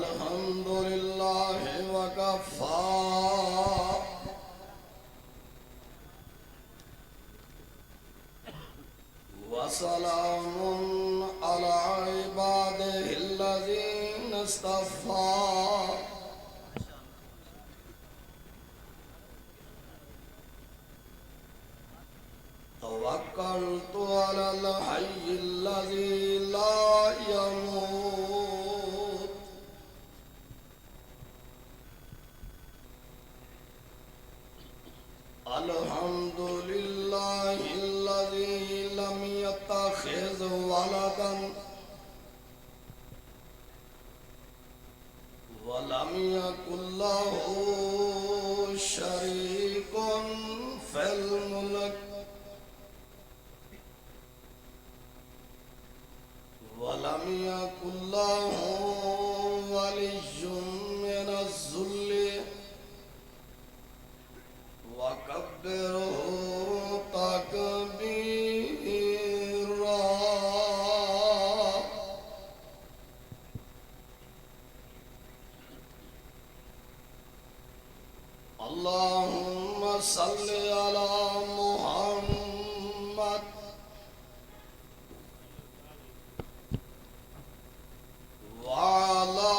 الحمد لله وكفى وسلام على عباده الذين اصطفى توكلت على الحي الذي لا يموت الحمد لله الذي لم يتخذ ولدا ولم يكن له شريك في الملك ولم يكن له ولي من الذل وكبره تكبيرا اللهم صل على محمد وعلى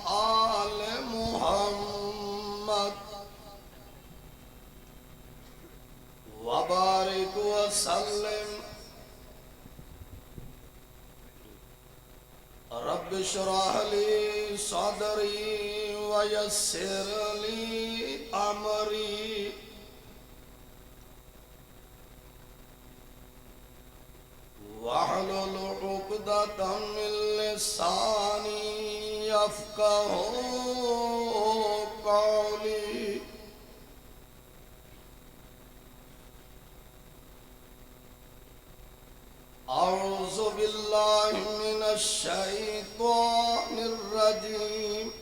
آل محمد وبارك وسلم رب اشرح لي صدري ويسر لي أمري واحلل عقدة من لساني يفقهوا قولي أعوذ بالله من الشيطان الرجيم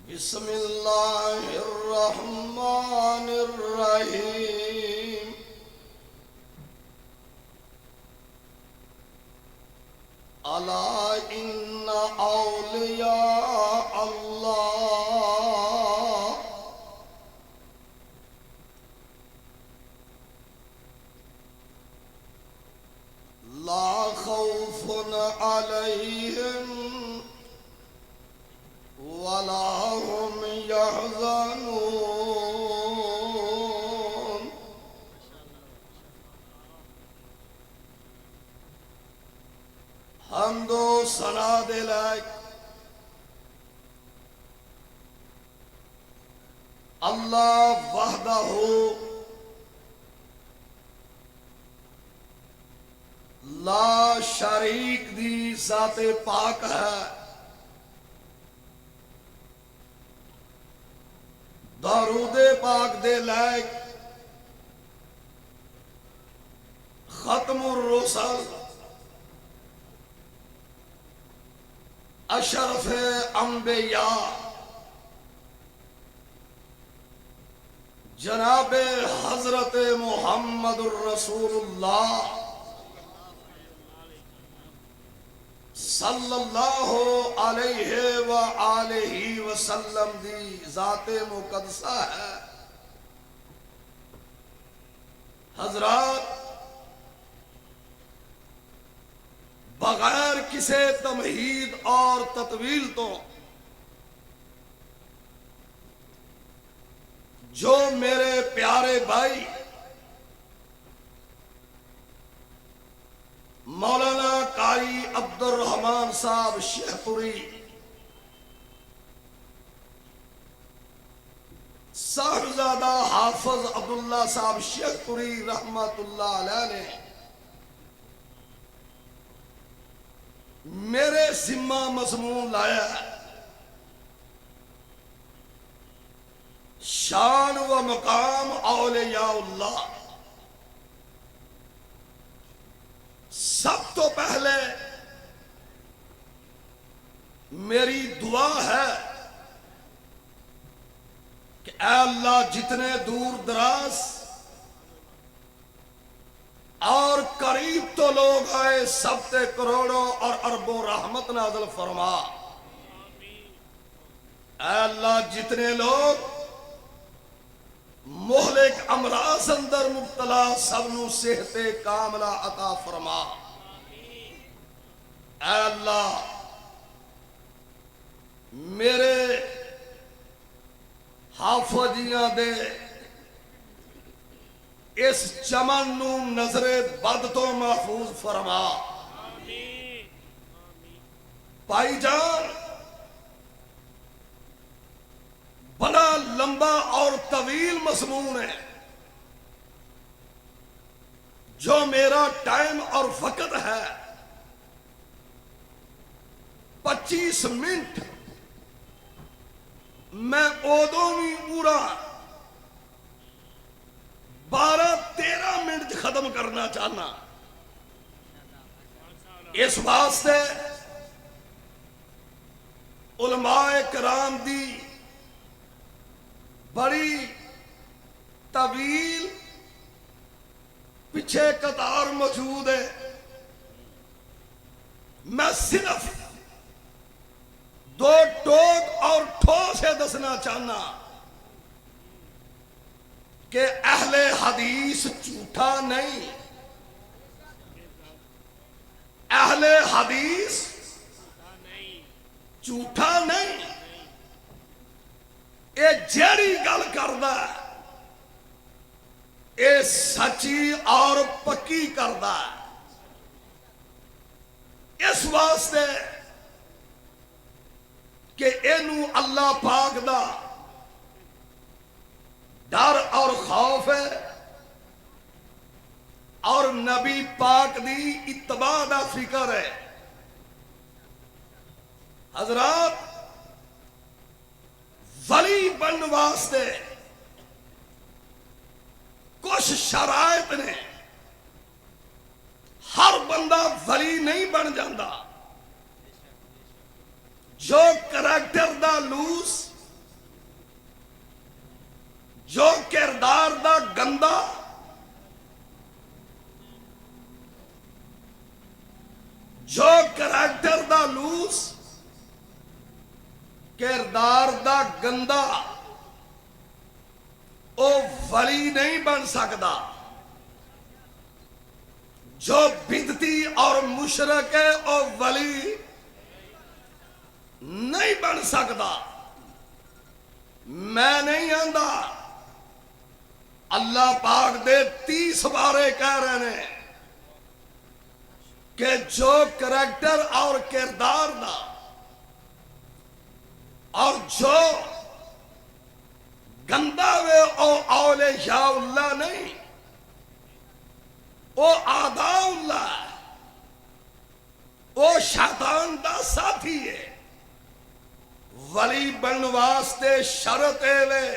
بسم الله الرحمن الرحيم ألا إن أولياء الله لا خوف عليهم ولا هم يحزنون حمد و ثنا دے لائق اللہ وحدہ لا شریک دی ذات پاک ہے درود پاک دے لائق ختم الرسل اشرف انبیاء جناب حضرت محمد الرسول اللہ صلی اللہ علیہ وآلہ وسلم دی ذات مقدسہ ہے حضرات بغیر کسی تمہید اور تطویل تو جو میرے پیارے بھائی مولانا قاری عبد الرحمن صاحب شیخ پوری صاحبزادہ حافظ عبداللہ صاحب شیخ پوری رحمت اللہ علیہ نے میرے ذمہ مضمون لایا ہے شان و مقام اولیاء اللہ سب تو پہلے میری دعا ہے کہ اے اللہ جتنے دور دراز اور قریب تو لوگ آئے سب تے کروڑوں اور اربوں رحمت نازل فرما۔ اے اللہ جتنے لوگ مہلک امراض اندر مبتلا سب نو صحت کاملہ عطا فرما۔ اے اللہ میرے حافظیاں دے اس چمن نو نظر بد تو محفوظ فرما۔ بھائی جان بڑا لمبا اور طویل مضمون ہے جو میرا ٹائم اور وقت ہے 25 منٹ میں ادو بھی پورا 12-13 منٹ ختم کرنا چاہنا۔ اس واسطے علماء کرام دی بڑی طویل پیچھے قطار موجود ہے، میں صرف 2 ٹوک اور ٹھو سے دسنا چاہنا کہ اہل حدیث جھوٹا نہیں، اہل حدیث جھوٹا نہیں، اے جیڑی گل کردا اے سچی اور پکی کردا۔ اس واسطے کہ اینو اللہ پاک دا ڈر اور خوف ہے اور نبی پاک دی اتباع دا فکر ہے۔ حضرات ولی بن واسطے کچھ شرائط نے، ہر بندہ ولی نہیں بن جاندہ۔ جو کریکٹر دا لوس، جو کردار دا گندا، جو کریکٹر دا لوس، کردار دا گندا، او ولی نہیں بن سکتا۔ جو بدعتی اور مشرک ہے او ولی نہیں بن سکتا۔ میں نہیں آندا، اللہ پاک دے 30 بارے کہہ رہے ہیں کہ جو کریکٹر اور کردار دا اور جو گندا وے او اولیاء اللہ نہیں، او اعداء اللہ، او شیطان دا ساتھی ہے۔ ولی بن واسطے شرط ہے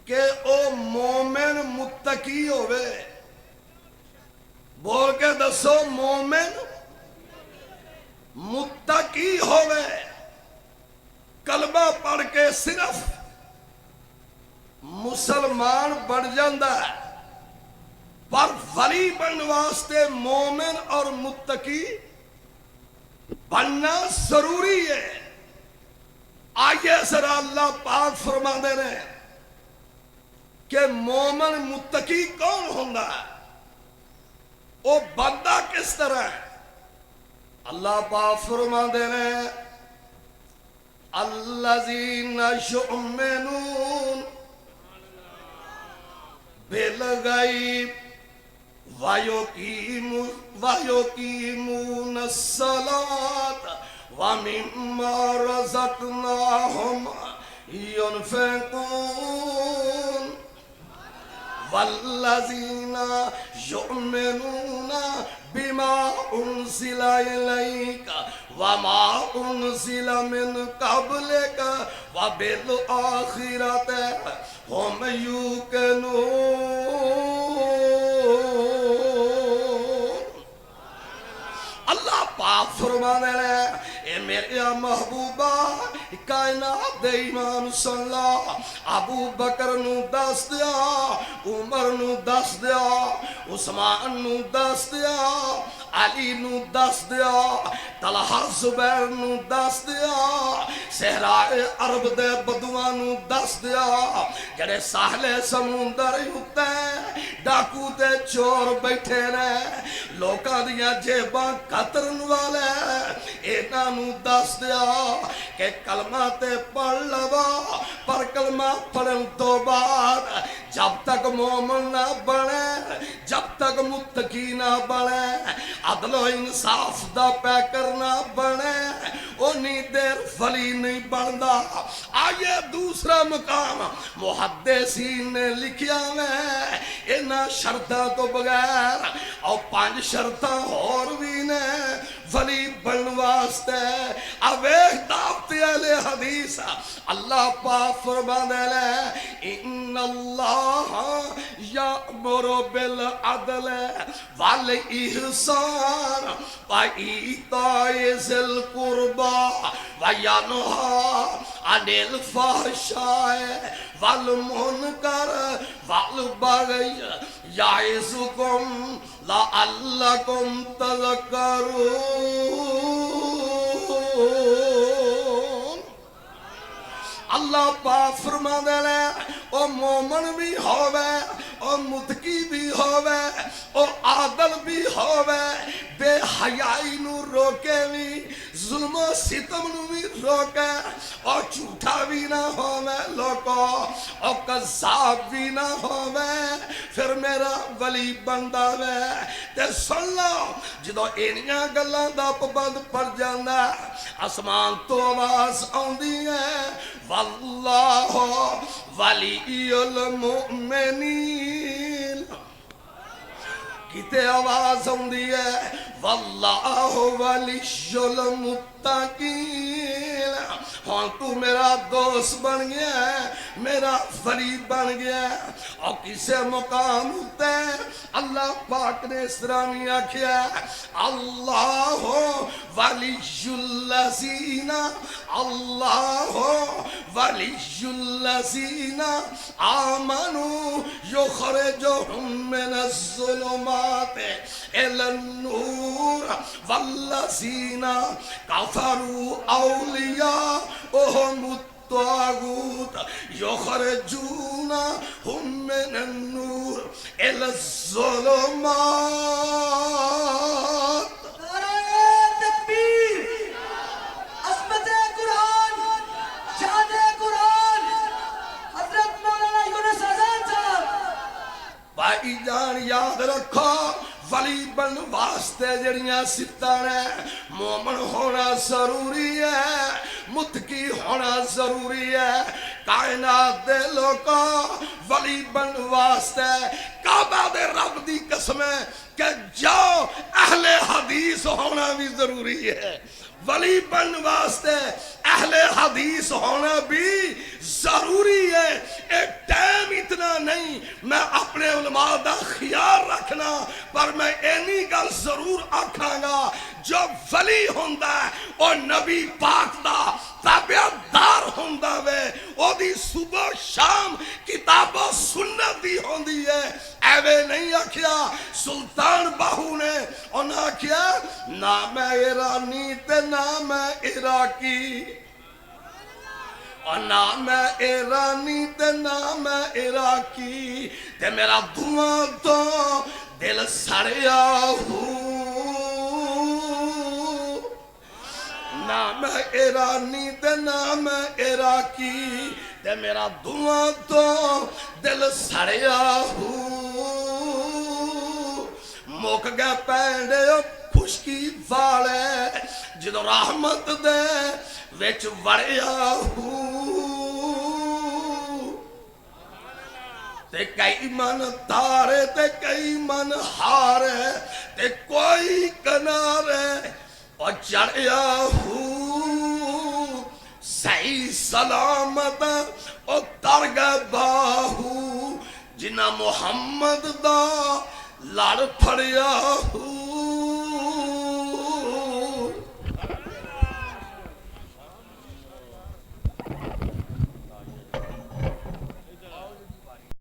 کہ او مومن متقی ہوئے۔ بول کے دسو، مومن متقی ہوئے۔ کلمہ پڑھ کے صرف مسلمان بن جاندہ ہے، پر ولی بن واسطے مومن اور متقی بننا ضروری ہے۔ آئیے ذرا اللہ پاک فرما دے رہے ہیں کہ مومن متقی کون ہوندہ ہے، وہ بندہ کس طرح ہے۔ اللہ پاک فرما دے رہے ہیں الذین یؤمنون بالغیب وَيُقِيمُونَ الصَّلَاةَ وَمِمَّا رَزَقْنَاهُمْ يُنْفِقُونَ وَالَّذِينَ يُؤْمِنُونَ بِمَا أُنزِلَ إِلَيْكَ وَمَا أُنزِلَ مِنْ قَبْلِكَ وَبِالْآخِرَةِ هُمْ يُوقِنُونَ۔ اللہ پاک فرمانے لے اے میرے محبوبہ کائنات دے امام سن لا ابو بکر نو دس دیا عمر نو دس دیا عثمان نو دس دیا علی نو دس دیا طلحہ زبیر نو دس دیا صحرائے عرب دے بدواں نو دس دیا جڑے ساحل سمندر اُتے ڈاکو تے چور بیٹھے نے لوکاں دیاں جیباں قطرن والے انہاں نو دس دیا کہ کلمہ تے پڑھ لوا پر کلمہ پڑھن تو بعد جب تک مومن نہ بنے جب تک متقی نہ بنے عدل و انصاف دا پیکر نہ بنے اونی دیر ولی نہیں بندا آئیے دوسرا مقام محدثین نے لکھیا میں انہاں شرطاں تو بغیر اور 5 شرطاں اور بھی نے ولی بن واسطے اویخ دعوتی اہل حدیث اللہ پاک فرمانے لے ان اللہ یأمر بالعدل والاحسان وایتاء ذی القربى وینہی عن الفحشاء والمنکر والبغی یعظکم لعلکم تذکرون اللہ پاک فرما دے لے او مومن بھی ہووے او متقی بھی ہووے او عادل بھی ہووے بے حیائی نو روکے بھی ظلم و ستم نو بھی روکے او جھوٹا بھی نہ ہووے لوکو او قذاب بھی نہ ہووے پھر میرا ولی بندہ وے تے سن لو جدو اینیاں گلاں دا پابند پڑ جاندا آسمان تو آواز آندی ہے واللہ ولی المؤمنین کتے آواز آندی ہے واللہ ولی المتقین ہاں تو میرا دوست بن گیا ہے میرا ولی بن گیا ہے اور کسے مقام ہوتے اللہ پاک نے اس طرح میں آکھیا اللہ ولی الذین اللہ ولی الذین آمنوا یخرجہم من الظلمات الی النور والذین کفروا اولیاءہم الطاغوت یخرجونہم من النور الی الظلمات بھائی جان یاد رکھو ولی بن واسطے جڑیاں ستاں نے مومن ہونا ضروری ہے متقی ہونا ضروری ہے کائنات دے لوکاں ولی بن واسطے کعبہ دے رب دی قسم ہے کہ جاؤ اہل حدیث ہونا بھی ضروری ہے ولی بن واسطے اہل حدیث ہونا بھی ضروری ہے ایک ٹائم اتنا نہیں میں اپنے علماء دا خیال رکھنا پر میں اینی گل ضرور آکھاں گا جو ولی ہوندہ ہے اور نبی پاک دا تابعت دار ہوندہ وے او دی صبح شام کتاب و سنت دی ہوندی ہے ایوے نہیں آکھیا سلطان باہو نے انہاں آکھیا نام ایرانی تے نام عراقی اور نام ایرانی تے نام عراقی تے میرا دعا تو دل سڑیا نام ایرانی تے نام عراقی تے میرا دعا تو دل سڑیا موک گئے پینڈے خشکی والے جدو رحمت دے وچ وڑیا تے کئی من تارے تے کئی من ہارے تے کوئی کنارے اور چڑھیا صحیح سلامت اور ترگہ باہو جنہ محمد دا لڑ پھڑیا